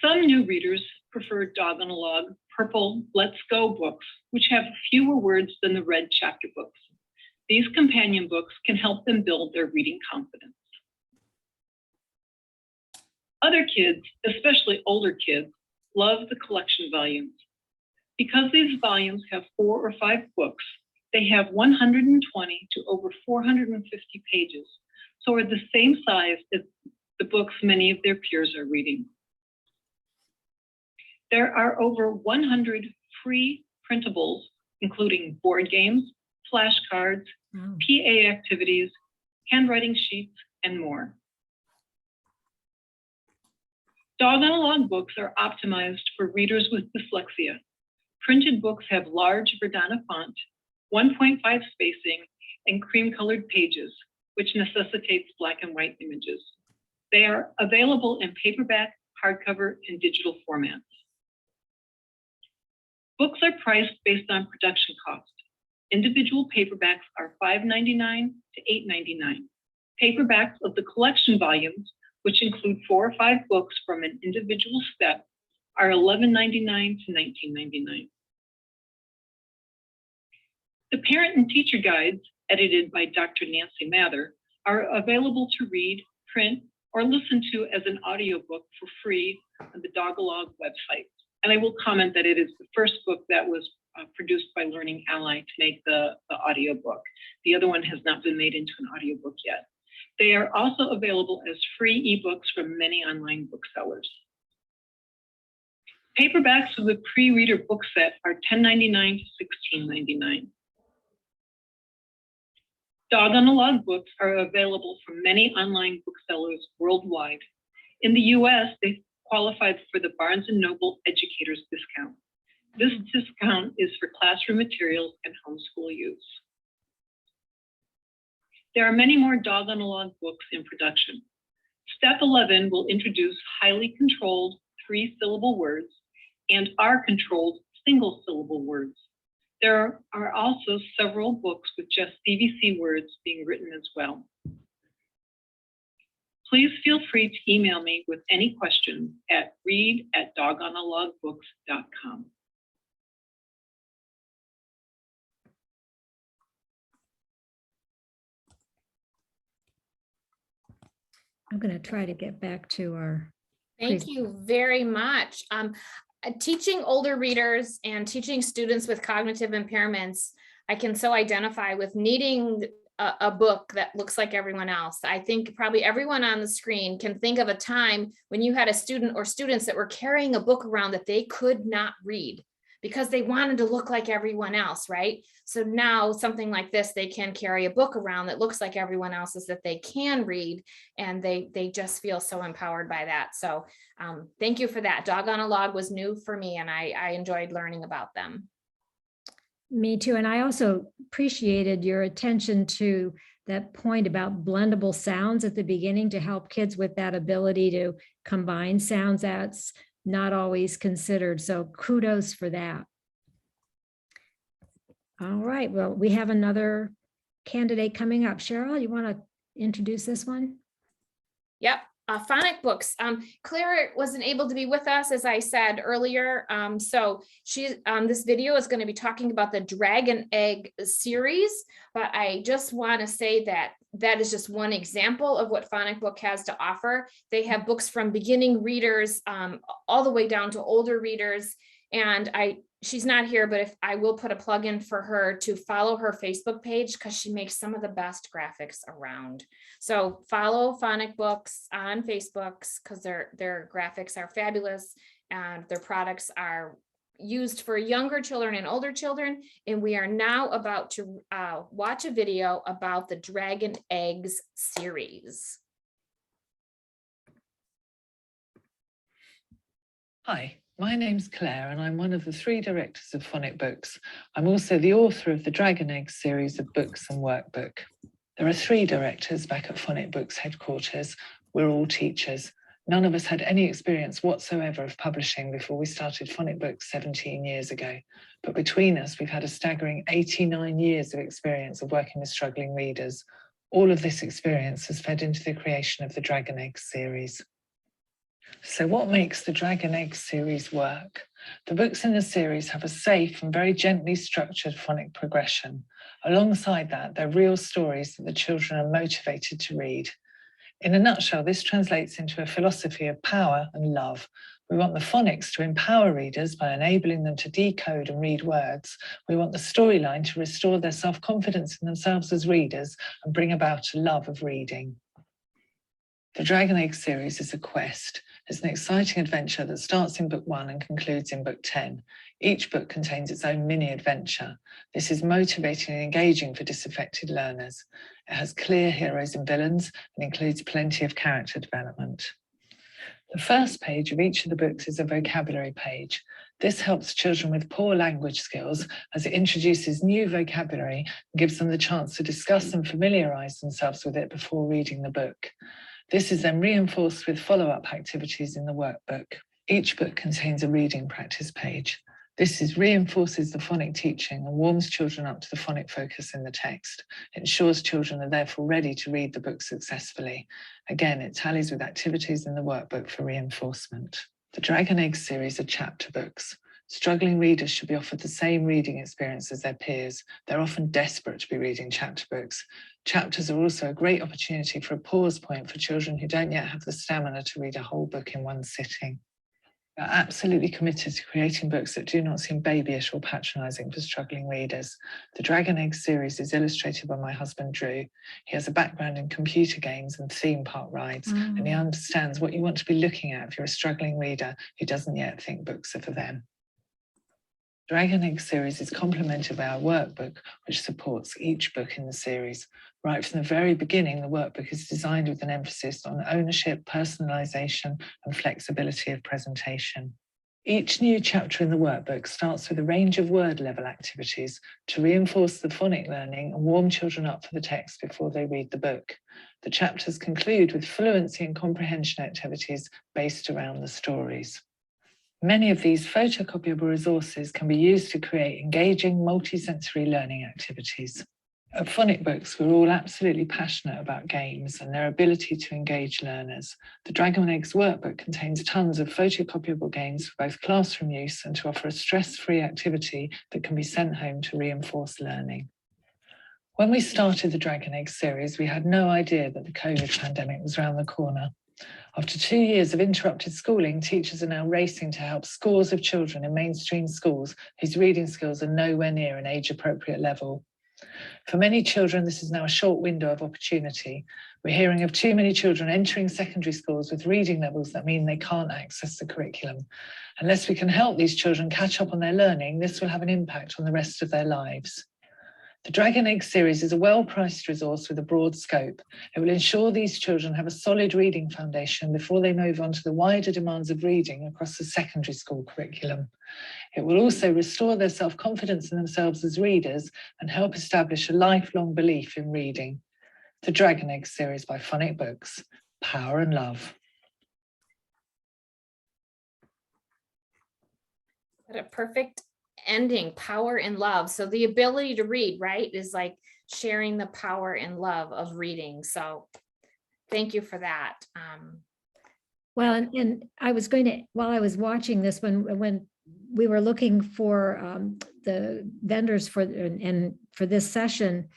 Some new readers prefer Dog on a Log purple Let's Go books, which have fewer words than the red chapter books. These companion books can help them build their reading confidence. Other kids, especially older kids, love the collection volumes. Because these volumes have 4 or 5 books, they have 120 to over 450 pages, so are the same size as the books many of their peers are reading. There are over 100 free printables, including board games, flashcards, PA activities, handwriting sheets, and more. Dog on a Log books are optimized for readers with dyslexia. Printed books have large Verdana font, 1.5 spacing, and cream-colored pages, which necessitates black and white images. They are available in paperback, hardcover, and digital formats. Books are priced based on production cost. Individual paperbacks are $5.99 to $8.99. Paperbacks of the collection volumes, which include 4 or 5 books from an individual step, are $11.99 to $19.99. The parent and teacher guides, edited by Dr. Nancy Mather, are available to read, print, or listen to as an audiobook for free on the Dogalog website. And I will comment that it is the first book that was produced by Learning Ally to make the audiobook. The other one has not been made into an audiobook yet. They are also available as free ebooks from many online booksellers. Paperbacks of the pre-reader book set are $10.99 to $16.99. Dog on a Log books are available from many online booksellers worldwide. In the US, they qualified for the Barnes & Noble Educators Discount. This discount is for classroom materials and homeschool use. There are many more Dog on a Log books in production. Step 11 will introduce highly controlled 3-syllable words and R-controlled single-syllable words. There are also several books with just CVC words being written as well. Please feel free to email me with any questions at read@dogonalogbooks.com. I'm going to try to get back to our. Thank you very much. Teaching older readers and teaching students with cognitive impairments, I can so identify with needing a book that looks like everyone else. I think probably everyone on the screen can think of a time when you had a student or students that were carrying a book around that they could not read because they wanted to look like everyone else, right? So now something like this, they can carry a book around that looks like everyone else's that they can read, and they just feel so empowered by that. So thank you for that. Dog on a Log was new for me, and I enjoyed learning about them. Me too. And I also appreciated your attention to that point about blendable sounds at the beginning to help kids with that ability to combine sounds. That's not always considered. So kudos for that. All right. Well, we have another candidate coming up. Cheryl, you want to introduce this one? Yep. Phonic books. Claire wasn't able to be with us, as I said earlier. So this video is going to be talking about the Dragon Egg series, but I just want to say that that is just one example of what Phonic Book has to offer. They have books from beginning readers all the way down to older readers. And she's not here, but if I will put a plug in for her to follow her Facebook page, because she makes some of the best graphics around. So follow Phonic Books on Facebook, because their graphics are fabulous and their products are used for younger children and older children. And we are now about to watch a video about the Dragon Eggs series. Hi, my name's Claire and I'm one of the 3 directors of Phonic Books. I'm also the author of the Dragon Eggs series of books and workbook. There are 3 directors back at Phonic Books headquarters. We're all teachers. None of us had any experience whatsoever of publishing before we started Phonic Books 17 years ago. But between us, we've had a staggering 89 years of experience of working with struggling readers. All of this experience has fed into the creation of the Dragon Eggs series. So what makes the Dragon Eggs series work? The books in the series have a safe and very gently structured phonic progression. Alongside that, they're real stories that the children are motivated to read. In a nutshell, this translates into a philosophy of power and love. We want the phonics to empower readers by enabling them to decode and read words. We want the storyline to restore their self-confidence in themselves as readers and bring about a love of reading. The Dragon Egg series is a quest. It's an exciting adventure that starts in book 1 and concludes in book 10. Each book contains its own mini adventure. This is motivating and engaging for disaffected learners. It has clear heroes and villains and includes plenty of character development. The first page of each of the books is a vocabulary page. This helps children with poor language skills as it introduces new vocabulary and gives them the chance to discuss and familiarise themselves with it before reading the book. This is then reinforced with follow-up activities in the workbook. Each book contains a reading practice page. This reinforces the phonic teaching and warms children up to the phonic focus in the text. It ensures children are therefore ready to read the book successfully. Again, it tallies with activities in the workbook for reinforcement. The Dragon Egg series are chapter books. Struggling readers should be offered the same reading experience as their peers. They're often desperate to be reading chapter books. Chapters are also a great opportunity for a pause point for children who don't yet have the stamina to read a whole book in one sitting. We are absolutely committed to creating books that do not seem babyish or patronising for struggling readers. The Dragon Egg series is illustrated by my husband, Drew. He has a background in computer games and theme park rides, and he understands what you want to be looking at if you're a struggling reader who doesn't yet think books are for them. Dragon Egg series is complemented by our workbook, which supports each book in the series. Right from the very beginning, the workbook is designed with an emphasis on ownership, personalisation, and flexibility of presentation. Each new chapter in the workbook starts with a range of word level activities to reinforce the phonic learning and warm children up for the text before they read the book. The chapters conclude with fluency and comprehension activities based around the stories. Many of these photocopyable resources can be used to create engaging multisensory learning activities. At Phonic Books, we're all absolutely passionate about games and their ability to engage learners. The Dragon Eggs workbook contains tons of photocopyable games for both classroom use and to offer a stress-free activity that can be sent home to reinforce learning. When we started the Dragon Eggs series, we had no idea that the COVID pandemic was around the corner. After 2 years of interrupted schooling, teachers are now racing to help scores of children in mainstream schools whose reading skills are nowhere near an age-appropriate level. For many children, this is now a short window of opportunity. We're hearing of too many children entering secondary schools with reading levels that mean they can't access the curriculum. Unless we can help these children catch up on their learning, this will have an impact on the rest of their lives. The Dragon Egg series is a well-priced resource with a broad scope. It will ensure these children have a solid reading foundation before they move on to the wider demands of reading across the secondary school curriculum. It will also restore their self-confidence in themselves as readers and help establish a lifelong belief in reading. The Dragon Egg series by Phonic Books, Power and Love. What a perfect ending, power and love. So the ability to read, right, is like sharing the power and love of reading. So thank you for that. Well, and I was going to, while I was watching this, when we were looking for the vendors for this session,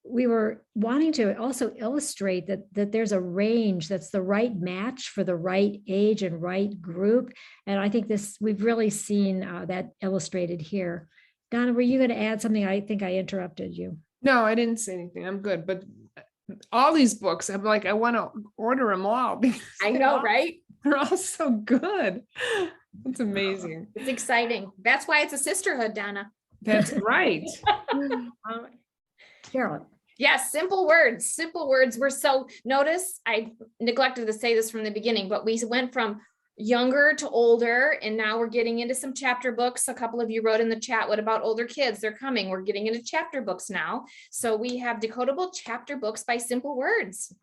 we were wanting to also illustrate that there's a range that's the right match for the right age and right group. And I think we've really seen that illustrated here. Donna, were you going to add something? I think I interrupted you. No, I didn't say anything. I'm good. But all these books, I'm like, I want to order them all. Because I know, right? they're all so good. It's amazing. It's exciting. That's why it's a sisterhood, Donna. That's right. Carolyn. Yes, simple words. Simple words. Notice I neglected to say this from the beginning, but we went from younger to older, and now we're getting into some chapter books. A couple of you wrote in the chat, what about older kids? They're coming. We're getting into chapter books now. So we have decodable chapter books by simple words.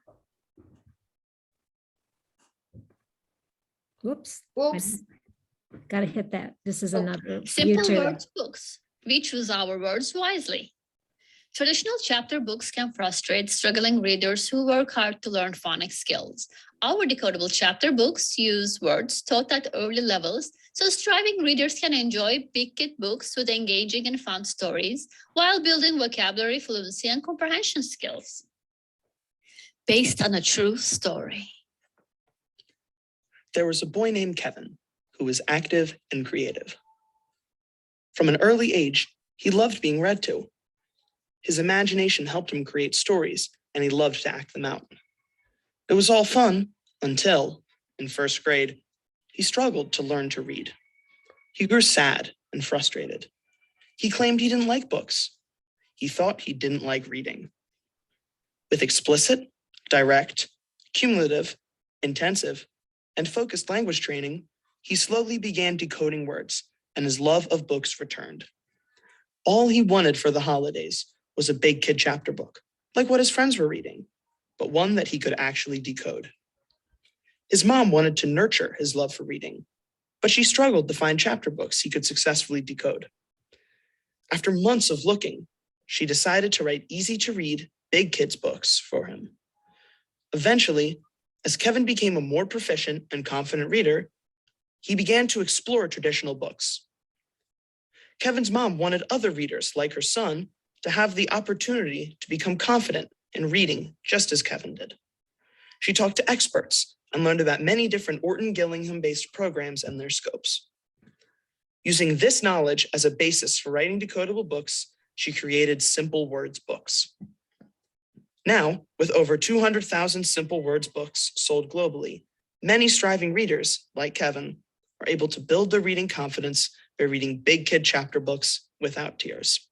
Whoops. Oops. Got to hit that. This is another. Simple YouTube. words books. We choose our words wisely. Traditional chapter books can frustrate struggling readers who work hard to learn phonics skills. Our decodable chapter books use words taught at early levels, so striving readers can enjoy big kid books with engaging and fun stories while building vocabulary, fluency, and comprehension skills. Based on a true story. There was a boy named Kevin who was active and creative. From an early age, he loved being read to. His imagination helped him create stories, and he loved to act them out. It was all fun until, in first grade, he struggled to learn to read. He grew sad and frustrated. He claimed he didn't like books. He thought he didn't like reading. With explicit, direct, cumulative, intensive, and focused language training, he slowly began decoding words, and his love of books returned. All he wanted for the holidays was a big kid chapter book, like what his friends were reading, but one that he could actually decode. His mom wanted to nurture his love for reading, but she struggled to find chapter books he could successfully decode. After months of looking, she decided to write easy-to-read, big kids books for him. Eventually, as Kevin became a more proficient and confident reader, he began to explore traditional books. Kevin's mom wanted other readers, like her son, to have the opportunity to become confident in reading just as Kevin did. She talked to experts and learned about many different Orton Gillingham-based programs and their scopes. Using this knowledge as a basis for writing decodable books, she created Simple Words books. Now, with over 200,000 Simple Words books sold globally, many striving readers, like Kevin, are able to build their reading confidence by reading big kid chapter books without tears.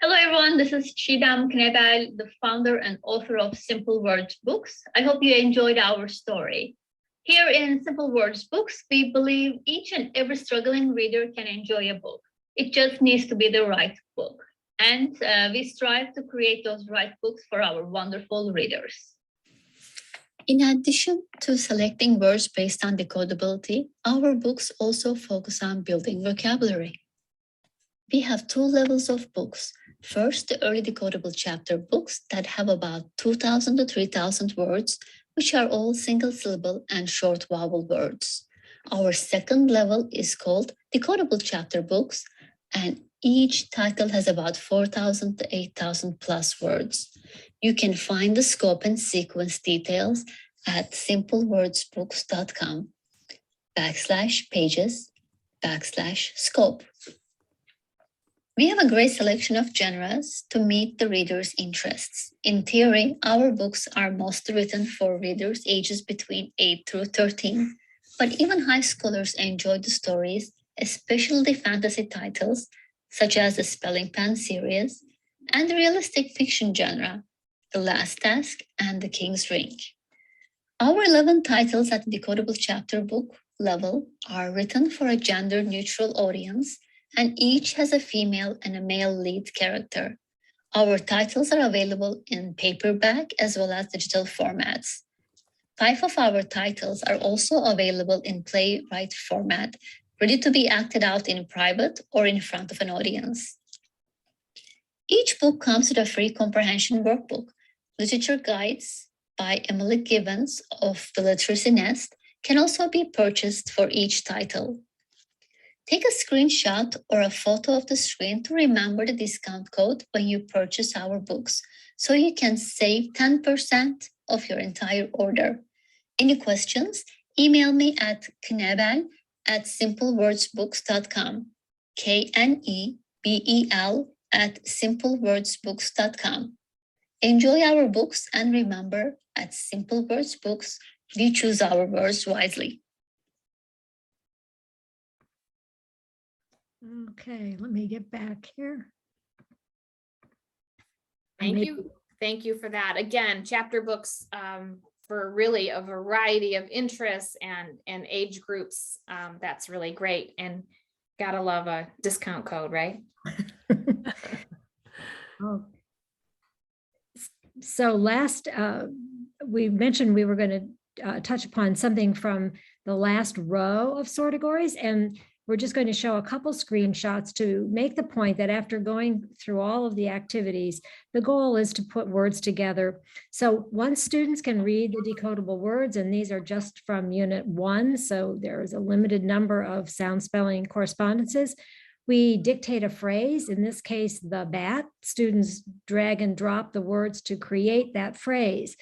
Hello, everyone. This is Chidam Knebel, the founder and author of Simple Words Books. I hope you enjoyed our story. Here in Simple Words Books, we believe each and every struggling reader can enjoy a book. It just needs to be the right book. And we strive to create those right books for our wonderful readers. In addition to selecting words based on decodability, our books also focus on building vocabulary. We have two levels of books. First, the early decodable chapter books that have about 2,000 to 3,000 words, which are all single syllable and short vowel words. Our second level is called decodable chapter books, and each title has about 4,000 to 8,000 plus words. You can find the scope and sequence details at simplewordsbooks.com/pages/scope. We have a great selection of genres to meet the reader's interests. In theory, our books are mostly written for readers ages between 8 through 13, but even high schoolers enjoy the stories, especially fantasy titles, such as the Spelling Pen series, and the realistic fiction genre, The Last Task and The King's Ring. Our 11 titles at the decodable chapter book level are written for a gender-neutral audience, and each has a female and a male lead character. Our titles are available in paperback as well as digital formats. 5 of our titles are also available in playwright format, ready to be acted out in private or in front of an audience. Each book comes with a free comprehension workbook. Literature guides by Emily Gibbons of the Literacy Nest can also be purchased for each title. Take a screenshot or a photo of the screen to remember the discount code when you purchase our books, so you can save 10% of your entire order. Any questions? Email me at knebel@simplewordsbooks.com, KNEBEL@simplewordsbooks.com. Enjoy our books, and remember, at Simple Words Books, we choose our words wisely. Okay, let me get back here. Thank you. Thank you for that. Again, chapter books for really a variety of interests and age groups. That's really great. And gotta love a discount code, right? Oh. So last, we mentioned we were going to touch upon something from the last row of Sortigories, and we're just going to show a couple screenshots to make the point that after going through all of the activities, the goal is to put words together. So once students can read the decodable words, and these are just from Unit 1, so there is a limited number of sound spelling correspondences, we dictate a phrase, in this case, the bat. Students drag and drop the words to create that phrase.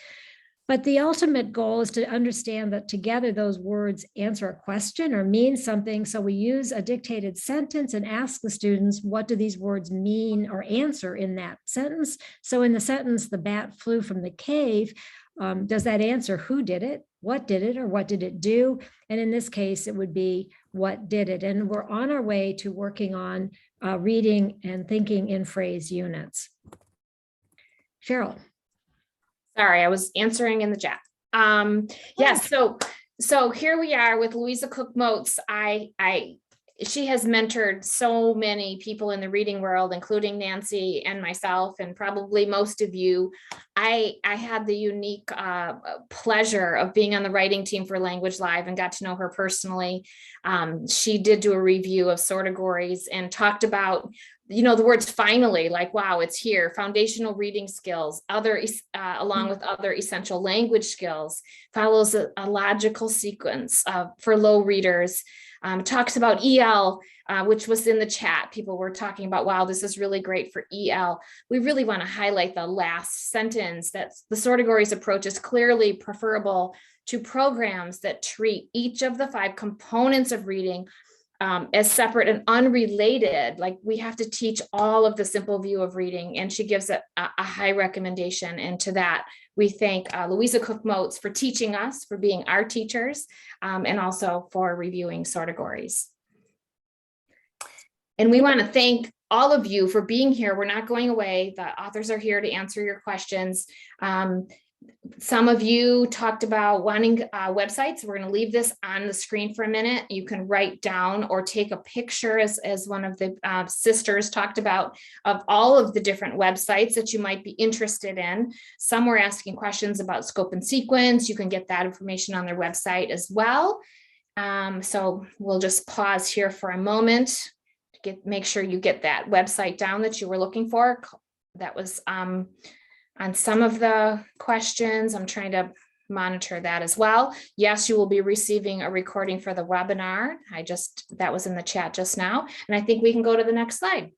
But the ultimate goal is to understand that together those words answer a question or mean something. So we use a dictated sentence and ask the students, what do these words mean or answer in that sentence? So in the sentence, the bat flew from the cave, does that answer who did it, what did it, or what did it do? And in this case, it would be what did it? And we're on our way to working on reading and thinking in phrase units. Cheryl. Sorry, I was answering in the chat. Yes, so here we are with Louisa Cook Moats. She has mentored so many people in the reading world, including Nancy and myself, and probably most of you. I had the unique pleasure of being on the writing team for Language Live and got to know her personally. She did do a review of Sortegories and talked about, you know, the words finally, like, wow, it's here, foundational reading skills, along with other essential language skills, follows a logical sequence for low readers. Talks about EL, which was in the chat. People were talking about, wow, this is really great for EL. We really want to highlight the last sentence, that the Sortigories approach is clearly preferable to programs that treat each of the 5 components of reading as separate and unrelated. Like, we have to teach all of the simple view of reading, and she gives a high recommendation. And to that, we thank Louisa Cook Moats for teaching us, for being our teachers, and also for reviewing Sortigories. And we want to thank all of you for being here. We're not going away. The authors are here to answer your questions. Some of you talked about wanting websites. We're going to leave this on the screen for a minute. You can write down or take a picture, as one of the sisters talked about, of all of the different websites that you might be interested in. Some were asking questions about scope and sequence. You can get that information on their website as well. So we'll just pause here for a moment to make sure you get that website down that you were looking for. That was on some of the questions. I'm trying to monitor that as well. Yes, you will be receiving a recording for the webinar. That was in the chat just now. And I think we can go to the next slide.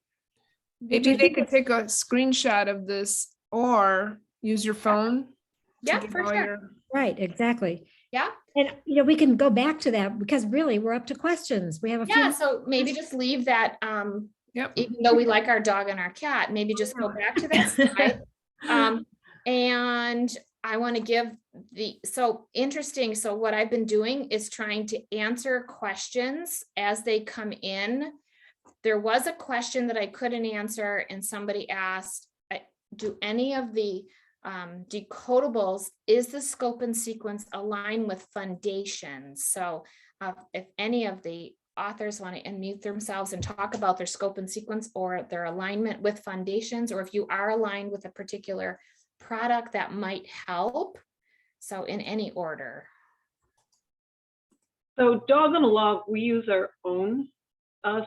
Maybe they could take a screenshot of this or use your phone. Yeah, for sure. Right, exactly. Yeah. And we can go back to that, because really we're up to questions. We have a few. Yeah, so maybe just leave that, even though we like our dog and our cat, maybe just go back to that slide. And I want to give so what I've been doing is trying to answer questions as they come in. There was a question that I couldn't answer, and somebody asked, do any of the decodables, is the scope and sequence aligned with foundations? So if any of the authors want to unmute themselves and talk about their scope and sequence or their alignment with foundations, or if you are aligned with a particular product, that might help. So in any order. So Dog on a Log, we use our own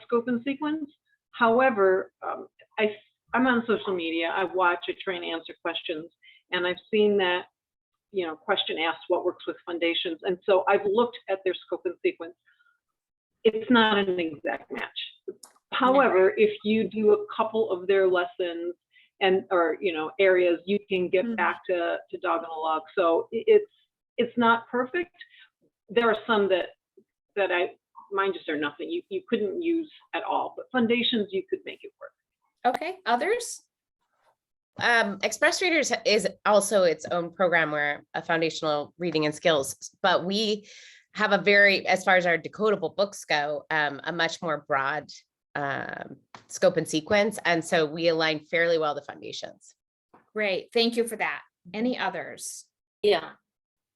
scope and sequence. However, I'm on social media. I watch, I try and answer questions, and I've seen that, question asked what works with foundations. And so I've looked at their scope and sequence. it's not an exact match. However, if you do a couple of their lessons or areas, you can get back to dog on a log. So it's not perfect. There are some that mine just are nothing. You couldn't use at all, but foundations you could make it work. Okay, others? Express Readers is also its own program where a foundational reading and skills, but we have a as far as our decodable books go, a much more broad scope and sequence. And so we align fairly well to foundations. Great, thank you for that. Any others? Yeah.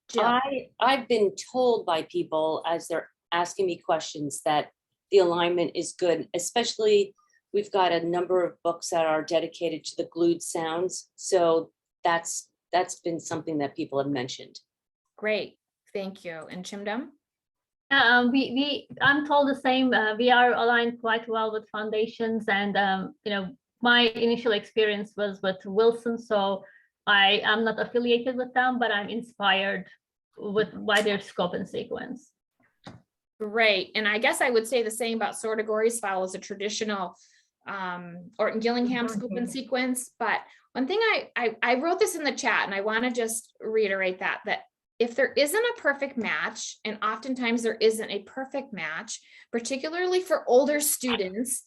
Jill? I've been told by people as they're asking me questions that the alignment is good, especially we've got a number of books that are dedicated to the glued sounds. So that's been something that people have mentioned. Great, thank you. And Chimdam? I'm told the same. We are aligned quite well with foundations, and my initial experience was with Wilson, so I am not affiliated with them, but I'm inspired by their scope and sequence. Great, and I guess I would say the same about Sortegories follows a traditional Orton Gillingham scope and sequence. But one thing I wrote this in the chat, and I want to just reiterate that if there isn't a perfect match, and oftentimes there isn't a perfect match, particularly for older students,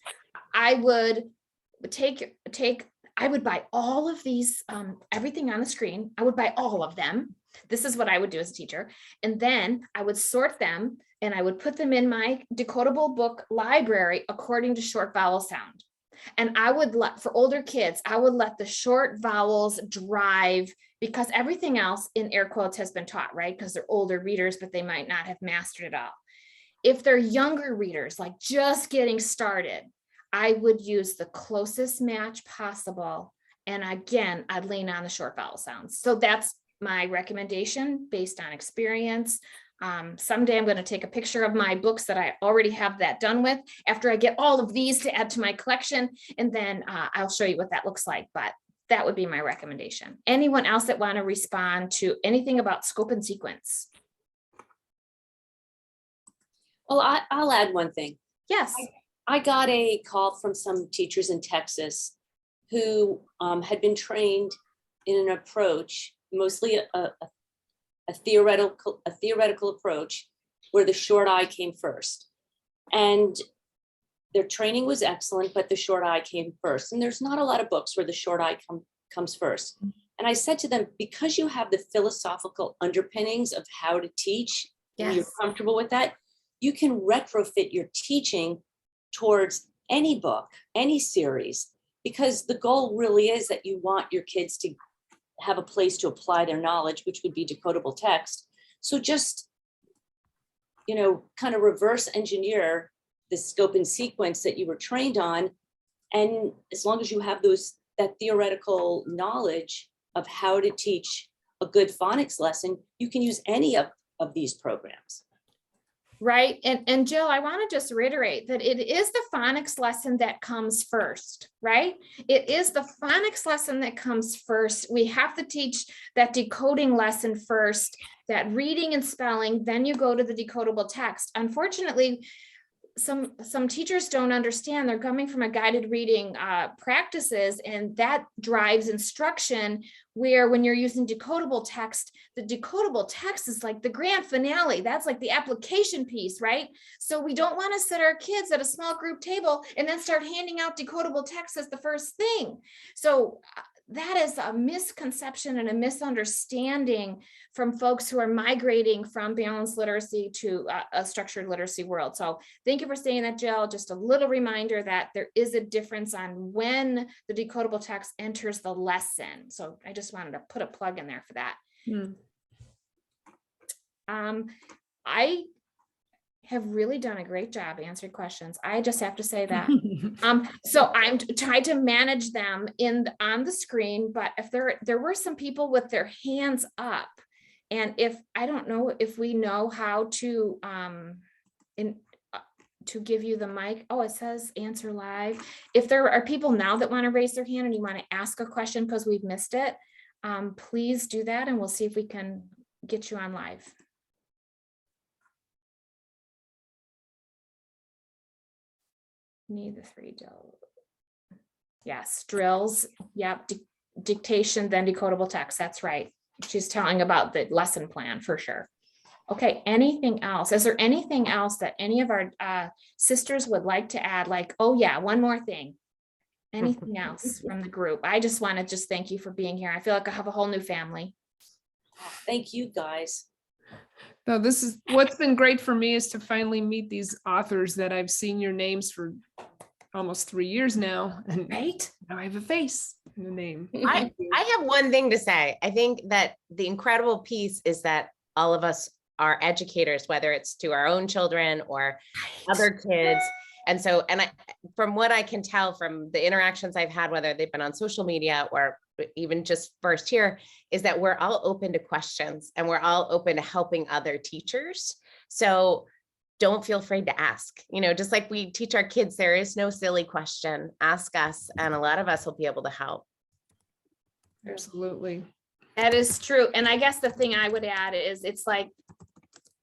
I would I would buy all of these, everything on the screen. I would buy all of them. This is what I would do as a teacher. And then I would sort them and I would put them in my decodable book library according to short vowel sound. And I would for older kids, I would let the short vowels drive, because everything else in air quotes has been taught, right? Because they're older readers, but they might not have mastered it all. If they're younger readers, like just getting started, I would use the closest match possible. And again, I'd lean on the short vowel sounds. So that's my recommendation based on experience. Someday I'm going to take a picture of my books that I already have that done with after I get all of these to add to my collection. And then I'll show you what that looks like. But that would be my recommendation. Anyone else that want to respond to anything about scope and sequence? Well, I'll add one thing. Yes. I got a call from some teachers in Texas who had been trained in an approach, mostly a theoretical approach, where the short I came first. And their training was excellent, but the short I came first. And there's not a lot of books where the short I comes first. And I said to them, because you have the philosophical underpinnings of how to teach, and you're comfortable with that, you can retrofit your teaching towards any book, any series, because the goal really is that you want your kids to have a place to apply their knowledge, which would be decodable text. So just, kind of reverse engineer the scope and sequence that you were trained on. And as long as you have that theoretical knowledge of how to teach a good phonics lesson, you can use any of these programs. Right. And Jill, I want to just reiterate that it is the phonics lesson that comes first, right? It is the phonics lesson that comes first. We have to teach that decoding lesson first, that reading and spelling, then you go to the decodable text. Unfortunately, some teachers don't understand. They're coming from a guided reading practices, and that drives instruction, where when you're using decodable text, the decodable text is like the grand finale. That's like the application piece, right? So we don't want to sit our kids at a small group table and then start handing out decodable text as the first thing. So that is a misconception and a misunderstanding from folks who are migrating from balanced literacy to a structured literacy world. So thank you for saying that, Jill. Just a little reminder that there is a difference on when the decodable text enters the lesson. So I just wanted to put a plug in there for that. I have really done a great job answering questions. I just have to say that. So I'm trying to manage them on the screen, but if there were some people with their hands up, and if I don't know if we know how to to give you the mic. Oh, it says answer live. If there are people now that want to raise their hand and you want to ask a question because we've missed it, please do that, and we'll see if we can get you on live. Need the 3 drill. Yes, drills. Yep. Dictation, then decodable text. That's right. She's telling about the lesson plan for sure. Okay, anything else? Is there anything else that any of our sisters would like to add? Like, oh yeah, one more thing. Anything else from the group? I just want to just thank you for being here. I feel like I have a whole new family. Thank you, guys. No, this is what's been great for me is to finally meet these authors that I've seen your names for almost 3 years now. And Right? now I have a face and a name. I have one thing to say. I think that the incredible piece is that all of us are educators, whether it's to our own children or other kids. And so, from what I can tell from the interactions I've had, whether they've been on social media or even just first here, is that we're all open to questions and we're all open to helping other teachers. So don't feel afraid to ask, just like we teach our kids, there is no silly question. Ask us, and a lot of us will be able to help. Absolutely. That is true. And I guess the thing I would add is it's like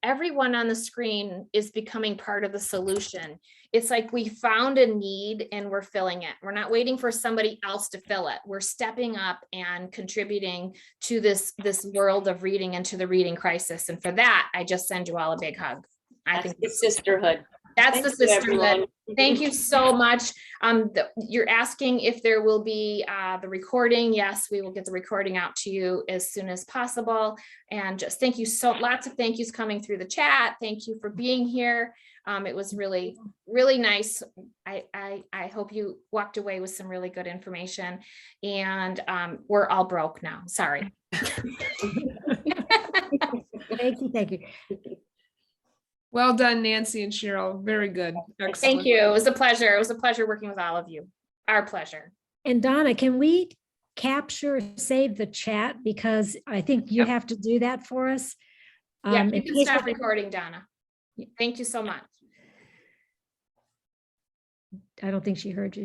everyone on the screen is becoming part of the solution. It's like we found a need and we're filling it. We're not waiting for somebody else to fill it. We're stepping up and contributing to this world of reading and to the reading crisis. And for that, I just send you all a big hug. I think the sisterhood. that's Thank the you, sisterhood. everyone. Thank you so much. You're asking if there will be the recording. Yes, we will get the recording out to you as soon as possible. And just thank you lots of thank yous coming through the chat. Thank you for being here. It was really, really nice. I hope you walked away with some really good information. And we're all broke now. Sorry. Thank you, thank you. Well done, Nancy and Cheryl. Very good. Excellent. Thank you. It was a pleasure. It was a pleasure working with all of you. Our pleasure. And Donna, can we save the chat? Because I think you have to do that for us. Yeah, you in can case stop we- recording, Donna. Thank you so much. I don't think she heard you.